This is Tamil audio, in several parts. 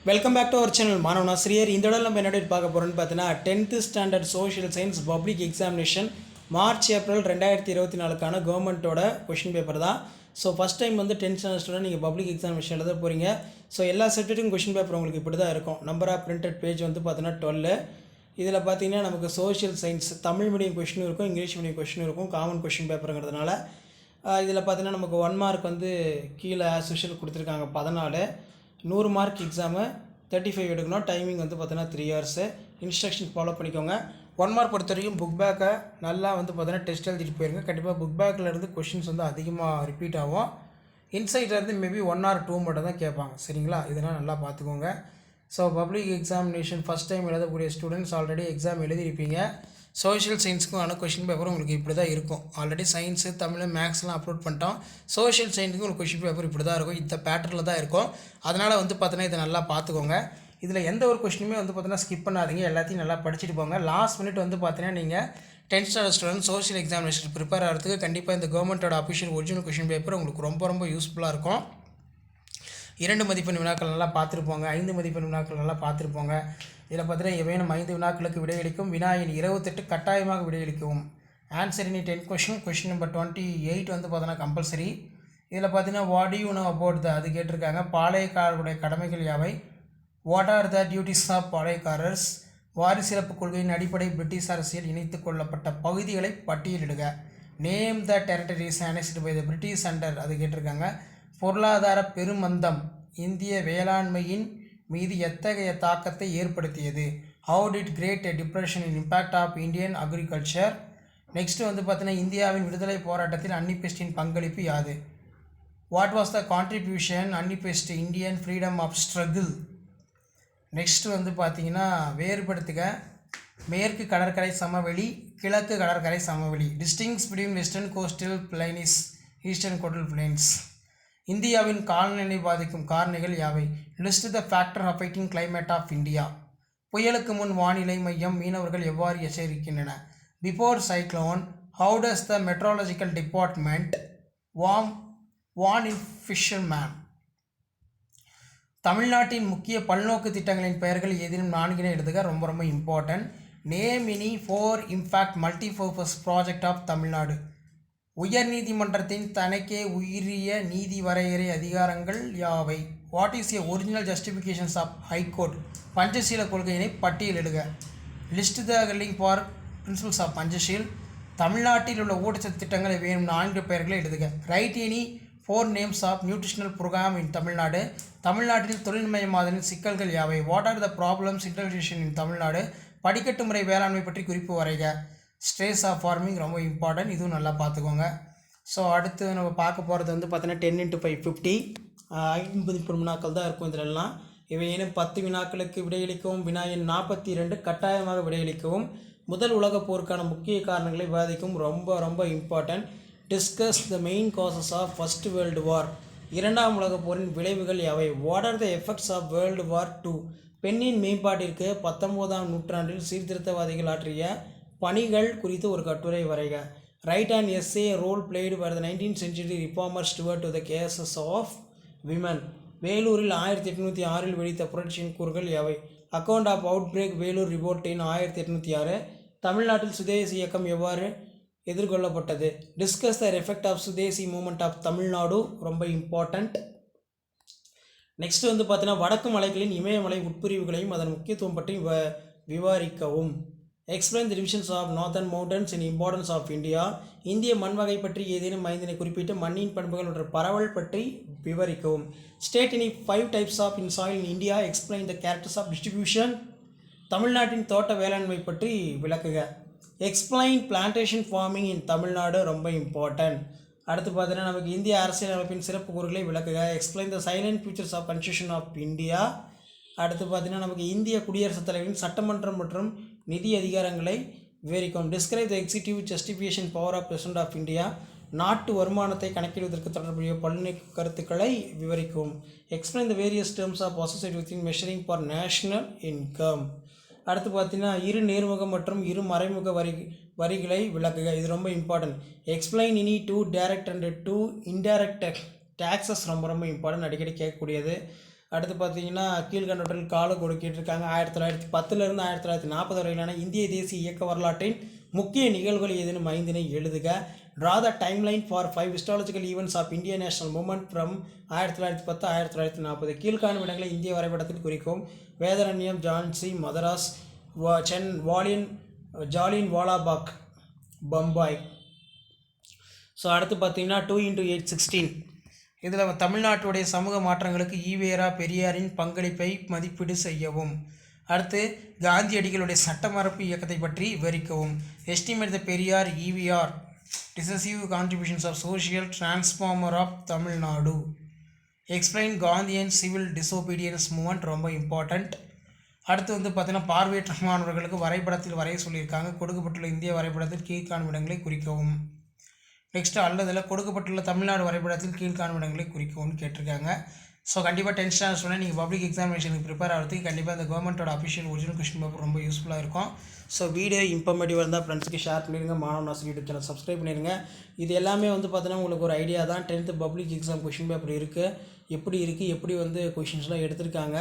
Welcome back to our channel மாணவன் ஆசிரியர். இந்த இடம் நம்ம என்ன பார்க்க போகிறோம்னு பார்த்தீங்கன்னா 10th standard social science public examination March April 2024க்கான கவர்மெண்ட்டோட கொஷின் பேப்பர் தான். ஸோ ஃபஸ்ட் டைம் வந்து 10th ஸ்டாண்டர்ட் ஸ்டூடெண்ட் நீங்கள் பப்ளிக் எக்ஸாமினேஷன் எழுத போகிறீங்க. ஸோ எல்லா சப்ஜெக்ட்டுக்கும் கொஷின் பேப்பர் உங்களுக்கு இப்படி தான் இருக்கும். நம்பர் ஆஃப் பிரிண்டட் பேஜ் வந்து பார்த்தீங்கன்னா 12. இதில் பார்த்தீங்கன்னா நமக்கு சோஷியல் சயின்ஸ் தமிழ் மீடியம் கொஷினும் இருக்கும், இங்கிலீஷ் மீடியம் கொஷினும் இருக்கும், காமன் கொஷின் பேப்பருங்கிறதுனால இதில் பார்த்தீங்கன்னா நமக்கு 1 மார்க் வந்து கீழே ஆஸ் யூஷுவல் கொடுத்துருக்காங்க 14. 100 மார்க் எக்ஸாமு 35 எடுக்கணும். டைமிங் வந்து பார்த்தீங்கன்னா 3 hours. இன்ஸ்ட்ரக்ஷன் ஃபாலோ பண்ணிக்கோங்க. 1 மார்க் பொறுத்த வரைக்கும் புக் பேக்கை நல்லா வந்து பார்த்தீங்கன்னா டெஸ்ட் எழுதிட்டு போயிருங்க. கண்டிப்பாக புக் பேக்கில் இருந்து கொஷின்ஸ் வந்து அதிகமாக ரிப்பீட் ஆகும். இன்சைட்லேருந்து மேபி 1 or 2 மட்டும் தான் கேட்பாங்க. சரிங்களா, இதெல்லாம் நல்லா பார்த்துக்கோங்க. So public examination first time எழுதக்கூடிய ஸ்டூடெண்ட்ஸ் ஆல்ரெடி எக்ஸாம் எழுதியிருப்பீங்க. சோஷியல் சயின்ஸுக்கும் ஆனால் கொஷின் பேப்பர் உங்களுக்கு இப்படி தான் இருக்கும். ஆல்ரெடி சயின்ஸு தமிழ் மேக்ஸ்லாம் அப்லோட் பண்ணிட்டோம். சோஷியல் சயின்ஸுக்கும் உங்களுக்கு கொஷின் பேப்பர் இப்படி தான் இருக்கும். இந்த பேட்டர்னில் தான் இருக்கும். அதனால் வந்து பார்த்தீங்கன்னா இதை நல்லா பார்த்துக்கோங்க. இதில் எந்த ஒரு கொஷினுமே வந்து பார்த்தீங்கன்னா ஸ்கிப் பண்ணாதீங்க. எல்லாத்தையும் நல்லா படிச்சுட்டு போங்க. லாஸ்ட் மினிட் வந்து பார்த்தீங்கன்னா நீங்கள் 10th standard student social examination prepare ஆகிறதுக்கு கண்டிப்பாக இந்த கவர்மெண்ட்டோட அஃபிஷியல் ஒரிஜினல் கொஷின் பேப்பர் உங்களுக்கு ரொம்ப யூஸ்ஃபுல்லாக இருக்கும். 2 மதிப்பெண் வினாக்கள் நல்லா பார்த்துருப்போங்க, 5 மதிப்பெண் வினாக்கள் நல்லா பார்த்துருப்போங்க. இதில் பார்த்தீங்கன்னா ஏவேனும் 5 வினாக்களுக்கு விடையளிக்கும், வினாயின் 28 கட்டாயமாக விடையளிக்கவும். ஆன்சர் இனி 10 கொஷின் நம்பர் 28 வந்து பார்த்தீங்கன்னா கம்பல்சரி. இதில் பார்த்தீங்கன்னா வாட் யூ நோ அபவுட் அது கேட்டிருக்காங்க. பாளையக்காரருடைய கடமைகள் யாவை? What are the duties of பாளையக்காரர்ஸ்? வாரிசிறப்பு கொள்கையின் அடிப்படை பிரிட்டிஷ் அரசியல் இணைத்து கொள்ளப்பட்ட பகுதிகளை பட்டியலிடுக. Name the territories annexed by the British under அது கேட்டிருக்காங்க. பொருளாதார பெருமந்தம் இந்திய வேளாண்மையின் மீது எத்தகைய தாக்கத்தை ஏற்படுத்தியது? How did great depression in impact of Indian agriculture? Next வந்து பார்த்தீங்கன்னா இந்தியாவின் விடுதலை போராட்டத்தில் அன்னி பெஸ்டின் பங்களிப்பு யாது? What was the contribution Annie Besant Indian freedom of struggle? Next வந்து பார்த்தீங்கன்னா வேறுபடுத்துக. மேற்கு கடற்கரை சமவெளி, கிழக்கு கடற்கரை சமவெளி. Distinguish between western coastal plains, eastern coastal plains. இந்தியாவின் காலநிலை பாதிக்கும் காரணிகள் யாவை? List the factor affecting climate of India. புயலுக்கு முன் வானிலை மையம் மீனவர்கள் எவ்வாறு எச்சரிக்கின்றன? Before cyclone how does the meteorological department warn in fisherman? தமிழ்நாட்டின் முக்கிய பல்நோக்கு திட்டங்களின் பெயர்கள் ஏதேனும் 4 எழுதுக. ரொம்ப important. Name any 4 impact multipurpose project of Tamil Nadu. உயர் நீதிமன்றத்தின் தனக்கே உரிய நீதி வரையறை அதிகாரங்கள் யாவை? What is a original justifications of high court? Panchsheel கொள்கையினை பட்டியலிடுக. List the link for principles of Panchsheel. தமிழ்நாட்டில் உள்ள ஊட்டச்சத்து திட்டங்களை வேணும் 4 பெயர்களை எழுதுக. Write any 4 names of nutritional program in Tamil Nadu. தமிழ்நாட்டில் தொழில்மயமாதலின் சிக்கல்கள் யாவை? What are the problems intervention in Tamil Nadu? படிக்கட்டு முறை வேளாண்மை பற்றி குறிப்பு வரைக. ஸ்ட்ரெஸ் ஆஃப் ஃபார்மிங் ரொம்ப இம்பார்ட்டன்ட், இதுவும் நல்லா பார்த்துக்கோங்க. ஸோ அடுத்து நம்ம பார்க்க போகிறது வந்து பார்த்தீங்கன்னா 10 × 5 50 50 வினாக்கள் தான் இருக்கும். இதிலெல்லாம் இவை ஏனும் 10 வினாக்களுக்கு விடையளிக்கவும், வினாயின் 42 கட்டாயமாக விடையளிக்கவும், முதல் உலகப் போருக்கான முக்கிய காரணங்களை விவாதிக்கும் ரொம்ப important. Discuss the main causes of first world war. 2ஆம் உலகப் போரின் விளைவுகள் யாவை? What are the effects of world war 2? பெண்ணின் மேம்பாட்டிற்கு 19ஆம் நூற்றாண்டில் சீர்திருத்தவாதிகள் ஆற்றிய பணிகள் குறித்து ஒரு கட்டுரை வரைக. Write an essay role played for the 19th century reformers toward to the causes of women. வேலூரில் 1806 வெடித்த புரட்சியின் கூறுகள் யாவை? Account of outbreak Vellore revolt in 1806. தமிழ்நாட்டில் சுதேசி இயக்கம் எவ்வாறு எதிர்கொள்ளப்பட்டது? Discuss the effect of Swadeshi movement of Tamil Nadu ரொம்ப இம்பார்ட்டண்ட். நெக்ஸ்ட் வந்து பார்த்தீங்கன்னா வடக்கு மலைகளின் இமயமலை உட்பிரிவுகளையும் அதன் முக்கியத்துவம் பற்றி விவரிக்கவும். Explain the divisions of northern mountains in importance of India. இந்திய மண் வகை பற்றி ஏதேனும் 5 குறிப்பிட்டு மண்ணின் பண்புகள் மற்றும் பரவல் பற்றி விவரிக்கவும். ஸ்டேட் இனி 5 types of in soil in India. Explain the characters of distribution. தமிழ்நாட்டின் தோட்ட வேளாண்மை பற்றி விளக்குக. எக்ஸ்பிளைன் பிளான்டேஷன் ஃபார்மிங் இன் தமிழ்நாடு ரொம்ப இம்பார்ட்டன்ட். அடுத்து பார்த்தீங்கன்னா நமக்கு இந்திய அரசியல் அமைப்பின் சிறப்பு கூறுகளை விளக்குக. Explain the salient features of constitution of India. அடுத்து பார்த்தீங்கன்னா நமக்கு இந்திய குடியரசுத் தலைவரின் சட்டமன்றம் மற்றும் நிதி அதிகாரங்களை விவரிக்கும். Describe the executive justification power of president of India. நாட்டு வருமானத்தை கணக்கிடுவதற்கு தொடர்புடைய பல்நோக்கு கருத்துக்களை விவரிக்கும். Explain the various terms of associate with in measuring for national income. அடுத்து பார்த்தீங்கன்னா இரு நேர்முக மற்றும் இரு மறைமுக வரிகளை விளக்குக. இது ரொம்ப இம்பார்ட்டன்ட். எக்ஸ்பிளைன் இனி 2 டைரக்ட் அண்ட் 2 இன்டைரக்ட் டேக்ஸஸ் ரொம்ப இம்பார்ட்டன்ட், அடிக்கடி கேட்கக்கூடியது. அடுத்து பார்த்தீங்கன்னா கீழ்கண்டவற்றில் காலக்கெடு கேட்டிருக்காங்க. 1910 1940 வரையிலான இந்திய தேசிய இயக்க வரலாற்றின் முக்கிய நிகழ்வுகள் ஏதேனும் 5 எழுதுக. Draw the timeline for 5 histological events of Indian national movement from 1910 1940. கீழ்காணும் இடங்களை இந்திய வரைபடத்தில் குறிக்கும். வேதாரண்யம், ஜான்சி, மதராஸ், ஜாலியன் வாலாபாக், பம்பாய். ஸோ அடுத்து பார்த்தீங்கன்னா 2 × 8 16. இதில் தமிழ்நாட்டுடைய சமூக மாற்றங்களுக்கு ஈவேரா பெரியாரின் பங்களிப்பை மதிப்பீடு செய்யவும். அடுத்து காந்தியடிகளுடைய சட்டமறுப்பு இயக்கத்தை பற்றி விவரிக்கவும். Estimate the Periyar EVR decisive contributions of social transformer of Tamil Nadu. Explain Gandhian civil disobedience movement, ரொம்ப இம்பார்ட்டண்ட். அடுத்து வந்து பார்த்தீங்கன்னா பார்வையற்ற மாணவர்களுக்கு வரைபடத்தில் வரைய சொல்லியிருக்காங்க. கொடுக்கப்பட்டுள்ள இந்திய வரைபடத்தில் கீழ்காணும் இடங்களை குறிக்கவும். நெக்ஸ்ட்டு அல்லதில் கொடுக்கப்பட்டுள்ள தமிழ்நாடு வரைபடத்தில் கீழ்காணும் இடங்களை குறிக்கவும் கேட்டிருக்காங்க. ஸோ கண்டிப்பாக 10th ஸ்டாண்டர்ட் ஸ்டூடெண்ட் நீங்கள் பப்ளிக் எக்ஸாமினேஷனுக்கு ப்ரிப்பேர் ஆகிறதுக்கு கண்டிப்பாக இந்த கவர்மெண்ட்டோட அஃபிஷியல் ஒரிஜினல் கொஸ்டின் பேப்பர் ரொம்ப யூஸ்ஃபுல்லாக இருக்கும். ஸோ வீடியோ இன்ஃபர்மேட்டிவாக இருந்தால் ஃப்ரெண்ட்ஸுக்கு ஷேர் பண்ணிடுங்க. மாணவன் ஆசிரியர் யூடியூப் சேனல் சப்ஸ்கிரைப் பண்ணிடுங்க. இது எல்லாமே வந்து பார்த்தீங்கன்னா உங்களுக்கு ஒரு ஐடியா தான். 10th public exam question paper இருக்குது, எப்படி வந்து கொஷின்ஸ்லாம் எடுத்திருக்காங்க,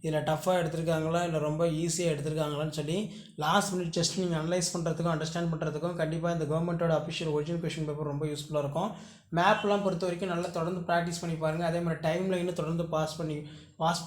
இதில் டஃப்பாக எடுத்திருக்காங்களா இல்லை ரொம்ப ஈஸியாக எடுத்திருக்காங்களான்னு சொல்லி லாஸ்ட் மினிட் ஜஸ்ட் நீங்கள் அனலைஸ் பண்ணுறதுக்கும் அண்டர்ஸ்டாண்ட் பண்ணுறதுக்கும் கண்டிப்பாக இந்த கவர்மெண்ட்டோட அஃபிஷியல் ஒரிஜினல் கொஷின் பேப்பர் ரொம்ப யூஸ்ஃபுல்லாக இருக்கும். மேப்லாம் பொறுத்த வரைக்கும் நல்லா தொடர்ந்து ப்ராக்டிஸ் பண்ணி பாருங்கள். அதே மாதிரி டைம் லைனை தொடர்ந்து பாஸ்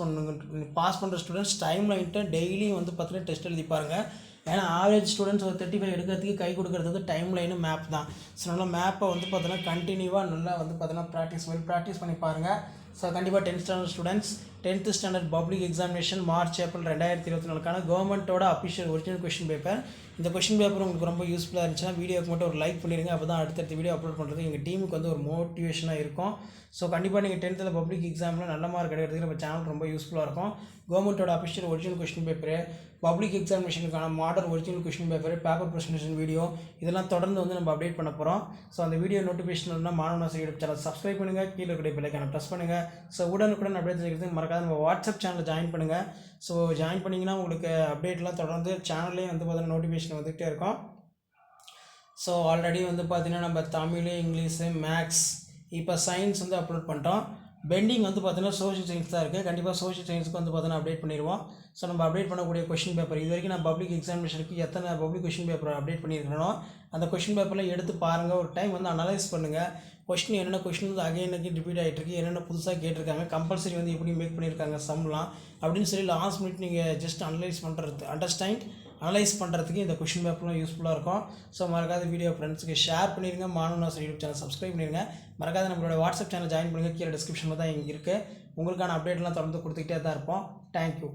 பண்ணுற ஸ்டூடெண்ட்ஸ் டைம் லைன்ட்டு டெய்லியும் வந்து பார்த்தீங்கன்னா டெஸ்ட் எழுதி பாருங்கள். ஏன்னா ஆவரேஜ் ஸ்டூடெண்ட்ஸ் ஒரு 35 எடுக்கிறதுக்கு கை கொடுக்கறதுக்கு டைம் லைனு மேப் தான். ஸோ நல்லா மேப்பை வந்து பார்த்தீங்கன்னா கண்டினியூவாக நல்லா வந்து பார்த்தீங்கன்னா ப்ராக்டிஸ் பண்ணி பாருங்கள். ஸோ கண்டிப்பாக 10th standard students 10th standard public examination March April 2024 கவர்மெண்ட்டோட அஃபிஷியல் ஒரிஜினல் கொஷின் பேப்பர். இந்த கொஷின் பேப்பர் உங்களுக்கு ரொம்ப யூஸ்ஃபுல்லாக இருந்துச்சுன்னா வீடியோக்கு மட்டும் ஒரு லைக் பண்ணிடுங்க. அப்போ தான் அடுத்தடுத்த வீடியோ அப்லோட் பண்ணுறது எங்கள் டீமுக்கு வந்து ஒரு மோட்டிவேஷனாக இருக்கும். ஸோ கண்டிப்பாக நீங்கள் 10th பப்ளிக் எக்ஸாமில் நல்ல மார்க் எடுக்கிறதுக்கு நம்ம சேனல் ரொம்ப யூஸ்ஃபுல்லாக இருக்கும். கவர்மெண்ட்டோட official original question paper, public எக்ஸாமினேஷனுக்கான model original question paper, paper presentation video இதெல்லாம் தொடர்ந்து வந்து நம்ம அப்டேட் பண்ண போகிறோம். ஸோ அந்த வீடியோ நோட்டிஃபிகேஷன் இருந்தால் மாணவன் ஆசிரியர் யூடியூப் சேனல் சப்ஸ்கிரைப் பண்ணுங்கள். கீழே இருக்கிற பெல்லைக்கான ப்ரெஸ் பண்ணுங்கள். ஸோ உடனுக்குடன் அப்டேட் செய்கிறதுக்கு மறக்காத நம்ம வாட்ஸ்அப் சேனலில் ஜாயின் பண்ணுங்கள். ஸோ ஜாயின் பண்ணிங்கன்னா உங்களுக்கு அப்டேட்லாம் தொடர்ந்து சேனல்லே வந்து பார்த்தீங்கன்னா நோட்டிஃபிகேஷன் வந்துகிட்டே இருக்கும். ஸோ ஆல்ரெடி வந்து பார்த்திங்கன்னா நம்ம தமிழ், இங்கிலீஷு, மேக்ஸ், இப்போ சயின்ஸ் வந்து அப்லோட் பண்ணிட்டோம். பெண்டிங் வந்து பார்த்தீங்கன்னா சோஷியல் சயின்ஸ் தான் இருக்குது. கண்டிப்பாக சோஷியல் சயின்ஸுக்கு வந்து பார்த்தீங்கன்னா அப்டேட் பண்ணிடுவோம். ஸோ நம்ம அப்டேட் பண்ணக்கூடிய கொஷின் பேப்பர் இது வரைக்கும் நான் பப்ளிக் எக்ஸாமினேஷனுக்கு எத்தனை பப்ளிக் கொஷின் பேப்பர் அப்டேட் பண்ணியிருக்கனோ அந்த கொஷின் பேப்பர்லாம் எடுத்து பாருங்கள். ஒரு டைம் வந்து அனலைஸ் பண்ணுங்கள். கொஷின் என்னென்ன கொஷின் வந்து அகைனுக்கு ரிப்பீட் ஆகிட்டு இருக்கு, என்னென்ன புதுசாக கேட்டிருக்காங்க, கம்பல்சரி வந்து எப்படி மேக் பண்ணியிருக்காங்க சம்லாம் அப்படின்னு சொல்லி லாஸ்ட் மினிட் நீங்கள் ஜஸ்ட் அனலைஸ் பண்ணுறதுக்கு இந்த கொஷின் பேப்பர்லாம் யூஸ்ஃபுல்லாக இருக்கும். ஸோ மறக்காத வீடியோ ஃப்ரெண்ட்ஸுக்கு ஷேர் பண்ணிடுங்க. மாணவன் ஆசிரியர் யூடியூப் சேனல் சப்ஸ்கிரைப் பண்ணிடுங்க. மறக்காத நம்மளோட வாட்ஸ்அப் சேனல் ஜாயின் பண்ணுங்கள். கீழே டிஸ்கிரிப்ஷனில் தான் இங்கே இருக்குது. உங்களுக்கான அப்டேட்லாம் தொடர்ந்து கொடுத்துக்கிட்டே தான் இருப்போம். தேங்க்யூ.